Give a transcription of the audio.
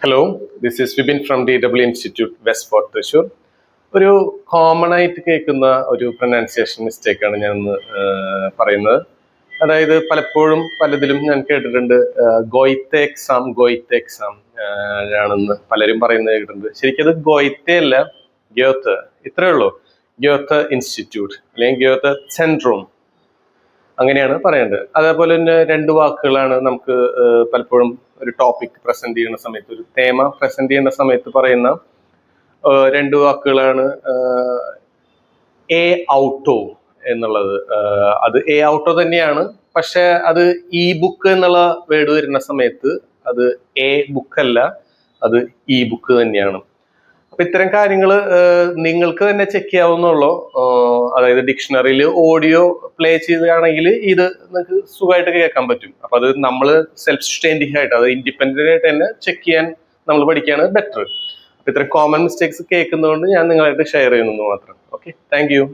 Hello, this is Vipin from DW institute west fort Thrissur. ഒരു common ആയിട്ട് കേൾക്കുന്ന ഒരു പ്രൊനൗൺസിയേഷൻ മിസ്റ്റേക്കാണ് ഞാൻ ഇന്ന് പറയുന്നത്. അതായത് പലപ്പോഴും പലതിലും ഞാൻ കേട്ടിട്ടുണ്ട് ഗോയിത്തെ എക്സാം ആണെന്ന് പലരും പറയുന്നത് കേട്ടിട്ടുണ്ട്. ശരിക്കും അത് ഗോയിത്തെ അല്ല, ഗ്യോത്തെ. ഇത്രയേ ഉള്ളൂ. ഗ്യോത്തെ ഇൻസ്റ്റിറ്റ്യൂട്ട് അല്ലെങ്കിൽ ഗ്യോത്തെ സെൻട്രം അങ്ങനെയാണ് പറയേണ്ടത്. അതേപോലെ തന്നെ രണ്ട് വാക്കുകളാണ് നമുക്ക് പലപ്പോഴും ഒരു ടോപ്പിക് പ്രസന്റ് ചെയ്യുന്ന സമയത്ത്, ഒരു തേമ പ്രസന്റ് ചെയ്യുന്ന സമയത്ത് പറയുന്ന രണ്ട് വാക്കുകളാണ് എ ഔട്ടോ എന്നുള്ളത്. അത് എ ഔട്ടോ തന്നെയാണ്, പക്ഷെ അത് ഇ ബുക്ക് എന്നുള്ള വേർഡ് വരുന്ന സമയത്ത് അത് എ ബുക്ക് അല്ല, അത് ഇ ബുക്ക് തന്നെയാണ്. അപ്പൊ ഇത്തരം കാര്യങ്ങൾ നിങ്ങൾക്ക് തന്നെ ചെക്ക് ചെയ്യാവുന്നുള്ളൂ. അതായത് ഡിക്ഷണറിയിൽ ഓഡിയോ പ്ലേ ചെയ്താണെങ്കിൽ ഇത് നിങ്ങൾക്ക് സുഖമായിട്ട് കേൾക്കാൻ പറ്റും. അപ്പൊ അത് നമ്മൾ സെൽഫ് സ്റ്റാൻഡിങ് ആയിട്ട്, അത് ഇൻഡിപെൻഡന്റ് ആയിട്ട് തന്നെ ചെക്ക് ചെയ്യാൻ നമ്മൾ പഠിക്കുകയാണ് ബെറ്റർ. അപ്പൊ ഇത്തരം കോമൺ മിസ്റ്റേക്സ് കേൾക്കുന്നതുകൊണ്ട് ഞാൻ നിങ്ങളായിട്ട് ഷെയർ ചെയ്യുന്നു മാത്രം. Okay, thank you.